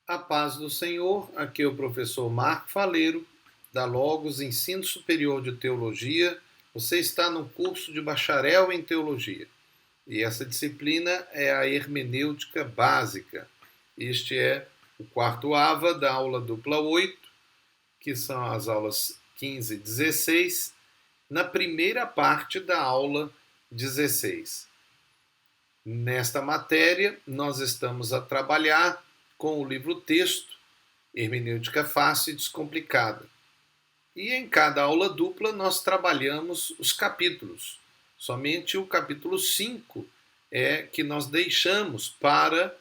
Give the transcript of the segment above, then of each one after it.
A paz do Senhor, aqui é o professor Marco Faleiro, da Logos Ensino Superior de Teologia. Você está no curso de bacharel em Teologia. E essa disciplina é a hermenêutica básica. Este é o quarto AVA da aula dupla 8, que são as aulas 15 e 16, na primeira parte da aula 16. Nesta matéria, nós estamos a trabalhar com o livro-texto Hermenêutica Fácil e Descomplicada. E em cada aula dupla nós trabalhamos os capítulos. Somente o capítulo 5 é que nós deixamos para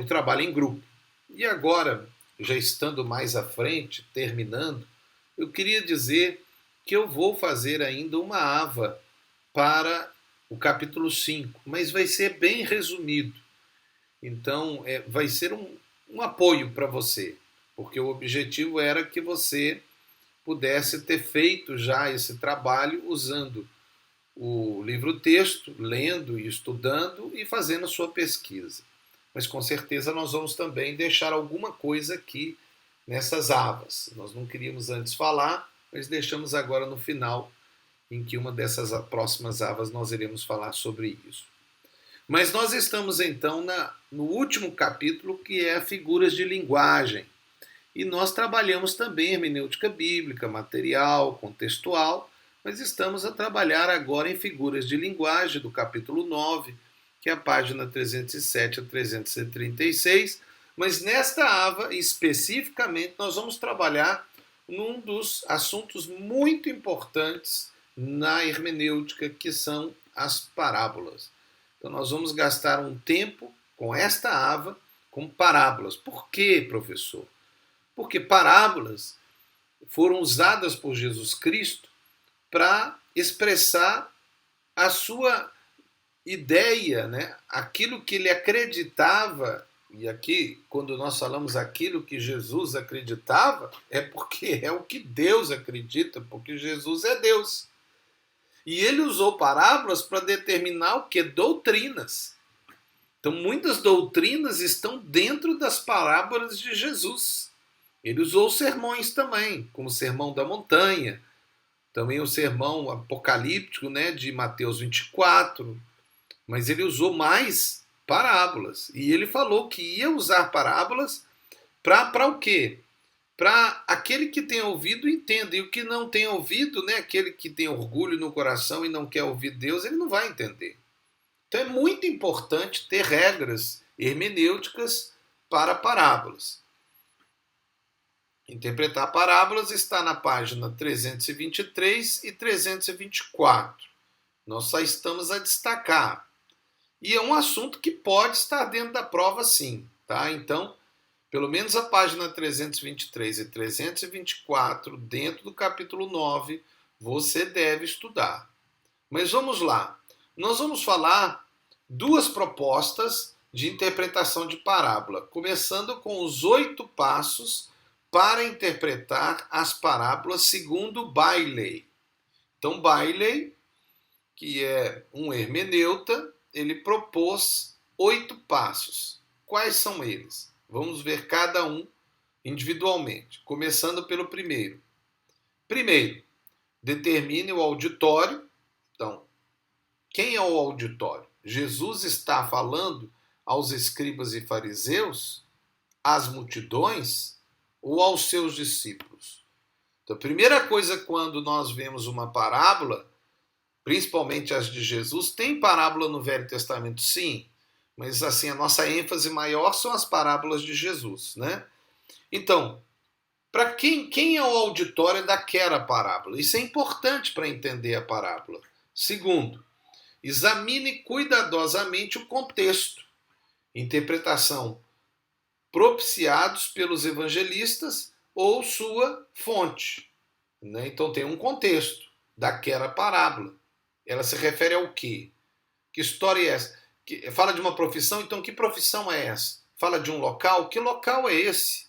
o trabalho em grupo. E agora, já estando mais à frente, terminando, eu queria dizer que eu vou fazer ainda uma AVA para o capítulo 5, mas vai ser bem resumido. Então, vai ser um apoio para você, porque o objetivo era que você pudesse ter feito já esse trabalho usando o livro-texto, lendo e estudando e fazendo a sua pesquisa. Mas com certeza nós vamos também deixar alguma coisa aqui nessas abas. Nós não queríamos antes falar, mas deixamos agora no final, em que uma dessas próximas abas nós iremos falar sobre isso. Mas nós estamos então no último capítulo, que é figuras de linguagem. E nós trabalhamos também hermenêutica bíblica, material, contextual, mas estamos a trabalhar agora em figuras de linguagem do capítulo 9, que é a página 307 a 336. Mas nesta ava, especificamente, nós vamos trabalhar num dos assuntos muito importantes na hermenêutica, que são as parábolas. Então nós vamos gastar um tempo com esta ava, com parábolas. Por quê, professor? Porque parábolas foram usadas por Jesus Cristo para expressar a sua ideia, né? Aquilo que ele acreditava. E aqui, quando nós falamos aquilo que Jesus acreditava, é porque é o que Deus acredita, porque Jesus é Deus. E ele usou parábolas para determinar o que? Doutrinas. Então, muitas doutrinas estão dentro das parábolas de Jesus. Ele usou sermões também, como o Sermão da Montanha, também o sermão apocalíptico, né, de Mateus 24, mas ele usou mais parábolas. E ele falou que ia usar parábolas para o quê? Para aquele que tem ouvido entenda, e o que não tem ouvido, né, aquele que tem orgulho no coração e não quer ouvir Deus, ele não vai entender. Então é muito importante ter regras hermenêuticas para parábolas. Interpretar parábolas está na página 323 e 324. Nós só estamos a destacar. E é um assunto que pode estar dentro da prova, sim. Tá? Então, pelo menos a página 323 e 324, dentro do capítulo 9, você deve estudar. Mas vamos lá. Nós vamos falar duas propostas de interpretação de parábola, começando com os 8 passos para interpretar as parábolas segundo Bailey. Então, Bailey, que é um hermeneuta, ele propôs 8 passos. Quais são eles? Vamos ver cada um individualmente, começando pelo primeiro. Primeiro, determine o auditório. Então, quem é o auditório? Jesus está falando aos escribas e fariseus, às multidões ou aos seus discípulos? Então, a primeira coisa, quando nós vemos uma parábola, principalmente as de Jesus, tem parábola no Velho Testamento, sim, mas assim, a nossa ênfase maior são as parábolas de Jesus, né? Então, para quem é o auditório daquela parábola? Isso é importante para entender a parábola. Segundo, examine cuidadosamente o contexto. Interpretação propiciados pelos evangelistas ou sua fonte. Né? Então tem um contexto daquela parábola. Ela se refere ao quê? Que história é essa? Fala de uma profissão, então que profissão é essa? Fala de um local, que local é esse?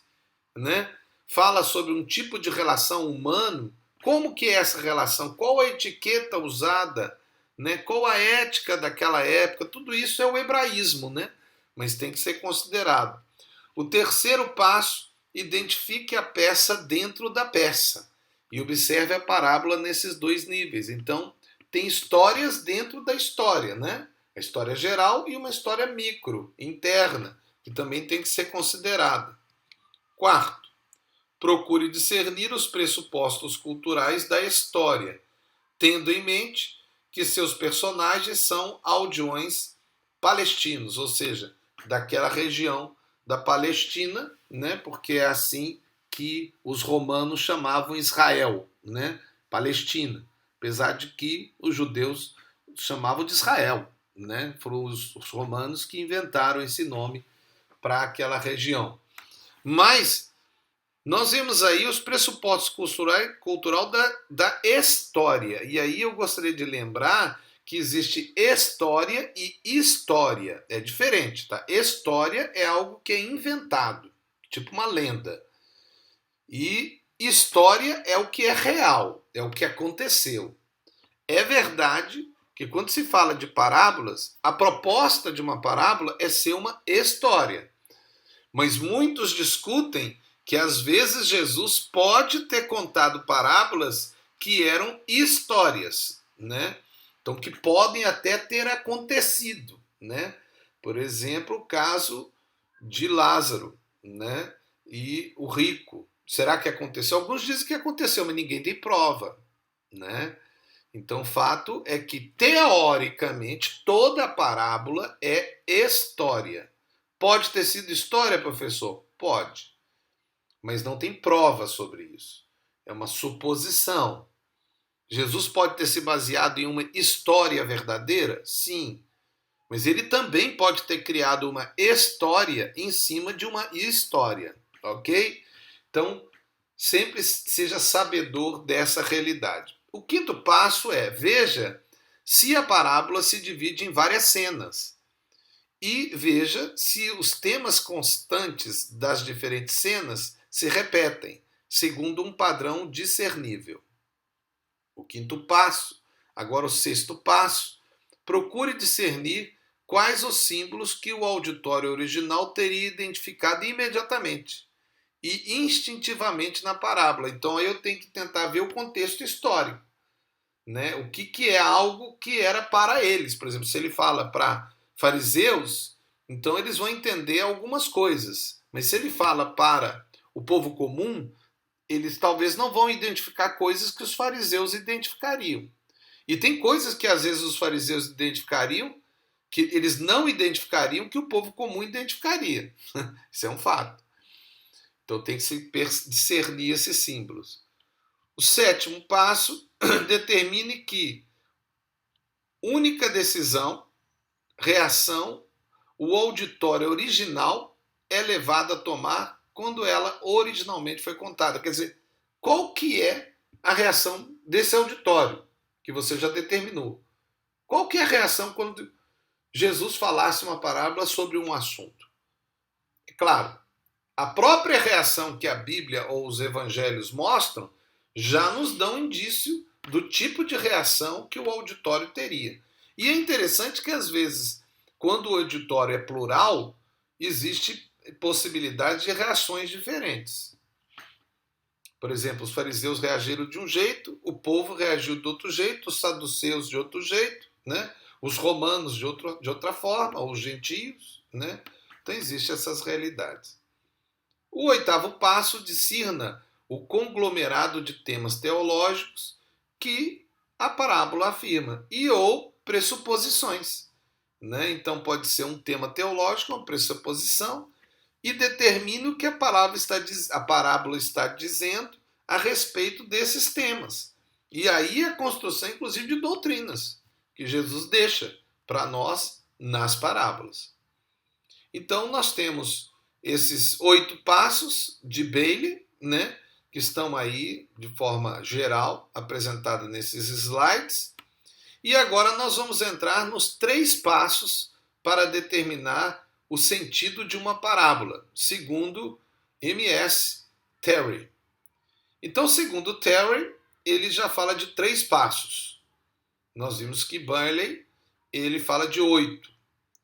Né? Fala sobre um tipo de relação humano, como que é essa relação? Qual a etiqueta usada? Né? Qual a ética daquela época? Tudo isso é o hebraísmo, né? Mas tem que ser considerado. O terceiro passo, identifique a peça dentro da peça e observe a parábola nesses dois níveis. Então, tem histórias dentro da história, né? A história geral e uma história micro, interna, que também tem que ser considerada. Quarto, procure discernir os pressupostos culturais da história, tendo em mente que seus personagens são aldeões palestinos, ou seja, daquela região da Palestina, né? Porque é assim que os romanos chamavam Israel, né? Palestina, apesar de que os judeus chamavam de Israel, né? Foram os romanos que inventaram esse nome para aquela região. Mas nós vemos aí os pressupostos cultural da história. E aí eu gostaria de lembrar que existe história e história. É diferente, tá? História é algo que é inventado, tipo uma lenda. E história é o que é real, é o que aconteceu. É verdade que quando se fala de parábolas, a proposta de uma parábola é ser uma história. Mas muitos discutem que às vezes Jesus pode ter contado parábolas que eram histórias, né? Então que podem até ter acontecido, né? Por exemplo, o caso de Lázaro, né? E o rico. Será que aconteceu? Alguns dizem que aconteceu, mas ninguém tem prova, né? Então, o fato é que, teoricamente, toda a parábola é história. Pode ter sido história, professor? Pode. Mas não tem prova sobre isso. É uma suposição. Jesus pode ter se baseado em uma história verdadeira? Sim. Mas ele também pode ter criado uma história em cima de uma história. Ok? Então, sempre seja sabedor dessa realidade. O quinto passo é, veja se a parábola se divide em várias cenas. E veja se os temas constantes das diferentes cenas se repetem, segundo um padrão discernível. O quinto passo. Agora, o sexto passo. Procure discernir quais os símbolos que o auditório original teria identificado imediatamente e instintivamente na parábola. Então, aí eu tenho que tentar ver o contexto histórico, né? O que é algo que era para eles. Por exemplo, se ele fala para fariseus, então eles vão entender algumas coisas. Mas se ele fala para o povo comum, eles talvez não vão identificar coisas que os fariseus identificariam. E tem coisas que às vezes os fariseus identificariam que eles não identificariam que o povo comum identificaria. Isso é um fato. Então tem que se discernir esses símbolos. O sétimo passo, determine que única decisão, reação, o auditório original é levado a tomar quando ela originalmente foi contada. Quer dizer, qual que é a reação desse auditório que você já determinou? Qual que é a reação quando Jesus falasse uma parábola sobre um assunto? É claro, a própria reação que a Bíblia ou os evangelhos mostram já nos dão indício do tipo de reação que o auditório teria. E é interessante que, às vezes, quando o auditório é plural, existe possibilidade de reações diferentes. Por exemplo, os fariseus reagiram de um jeito, o povo reagiu de outro jeito, os saduceus de outro jeito, né? Os romanos de outra forma, os gentios, né? Então, existem essas realidades. O oitavo passo discerna o conglomerado de temas teológicos que a parábola afirma e ou pressuposições, né? Então pode ser um tema teológico, uma pressuposição, e determine o que a parábola está dizendo a respeito desses temas. E aí a construção, inclusive, de doutrinas que Jesus deixa para nós nas parábolas. Então nós temos esses 8 passos de Bailey, né, que estão aí de forma geral apresentados nesses slides. E agora nós vamos entrar nos 3 passos para determinar o sentido de uma parábola, segundo M.S. Terry. Então, segundo Terry, ele já fala de 3 passos. Nós vimos que Bailey ele fala de 8.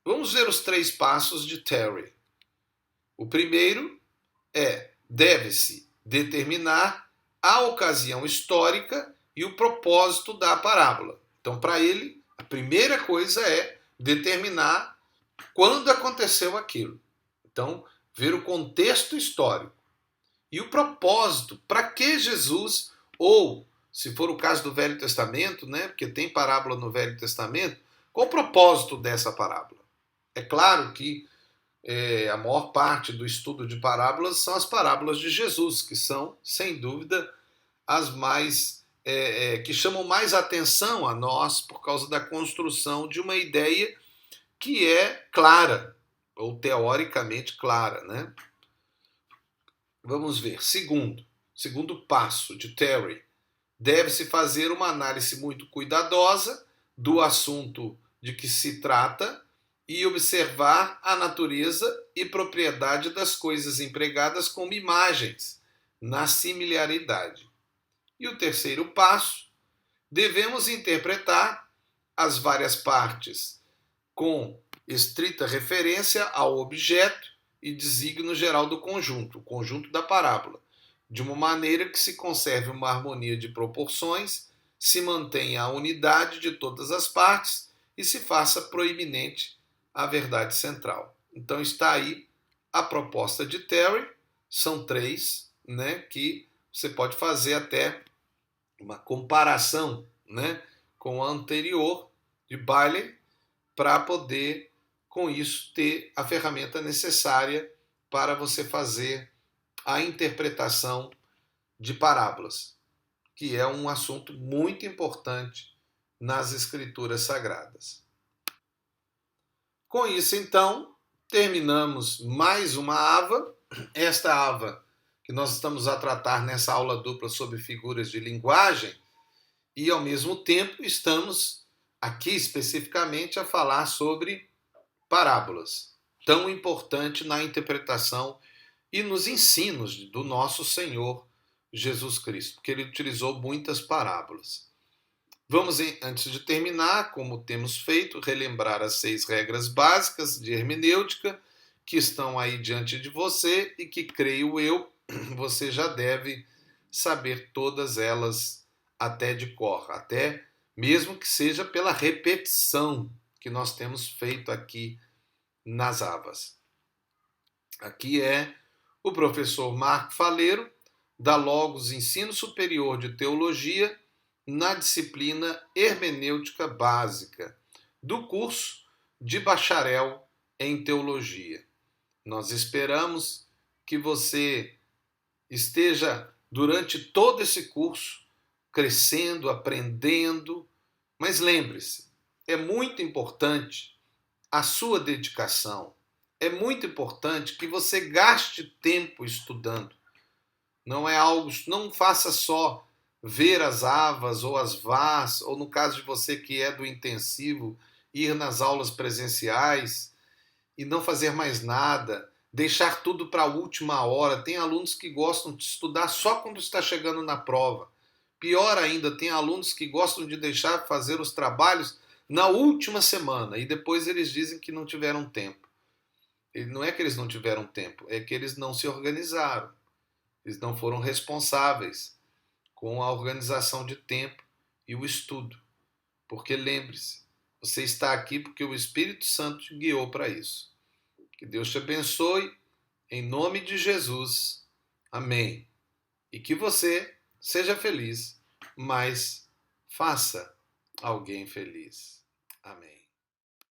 Vamos ver os 3 passos de Terry. O primeiro deve-se determinar a ocasião histórica e o propósito da parábola. Então, para ele, a primeira coisa é determinar quando aconteceu aquilo. Então, ver o contexto histórico. E o propósito, para que Jesus, ou, se for o caso do Velho Testamento, né, porque tem parábola no Velho Testamento, qual o propósito dessa parábola? É claro que a maior parte do estudo de parábolas são as parábolas de Jesus, que são, sem dúvida, as mais que chamam mais atenção a nós por causa da construção de uma ideia que é clara, ou teoricamente clara, né? Vamos ver. Segundo passo de Terry, deve-se fazer uma análise muito cuidadosa do assunto de que se trata e observar a natureza e propriedade das coisas empregadas como imagens na similaridade. E o terceiro passo, devemos interpretar as várias partes com estrita referência ao objeto e desígnio geral do conjunto, o conjunto da parábola, de uma maneira que se conserve uma harmonia de proporções, se mantenha a unidade de todas as partes e se faça proeminente a verdade central. Então está aí a proposta de Terry, são 3, né, que você pode fazer até uma comparação, né, com a anterior de Bailey para poder, com isso, ter a ferramenta necessária para você fazer a interpretação de parábolas, que é um assunto muito importante nas escrituras sagradas. Com isso, então, terminamos mais uma ava. Esta ava que nós estamos a tratar nessa aula dupla sobre figuras de linguagem e, ao mesmo tempo, estamos aqui especificamente a falar sobre parábolas, tão importante na interpretação e nos ensinos do nosso Senhor Jesus Cristo, porque ele utilizou muitas parábolas. Vamos, antes de terminar, como temos feito, relembrar as 6 regras básicas de hermenêutica que estão aí diante de você e que, creio eu, você já deve saber todas elas até de cor, até mesmo que seja pela repetição que nós temos feito aqui nas avas. Aqui é o professor Marco Faleiro, da Logos Ensino Superior de Teologia, na disciplina Hermenêutica Básica, do curso de Bacharel em Teologia. Nós esperamos que você esteja, durante todo esse curso, crescendo, aprendendo, mas lembre-se, é muito importante a sua dedicação, é muito importante que você gaste tempo estudando. Não é algo, não faça só ver as avas ou as VAs, ou no caso de você que é do intensivo, ir nas aulas presenciais e não fazer mais nada, deixar tudo para a última hora. Tem alunos que gostam de estudar só quando está chegando na prova. Pior ainda, tem alunos que gostam de deixar fazer os trabalhos na última semana e depois eles dizem que não tiveram tempo. E não é que eles não tiveram tempo, é que eles não se organizaram. Eles não foram responsáveis com a organização de tempo e o estudo. Porque lembre-se, você está aqui porque o Espírito Santo te guiou para isso. Que Deus te abençoe, em nome de Jesus. Amém. E que você seja feliz, mas faça alguém feliz. Amém.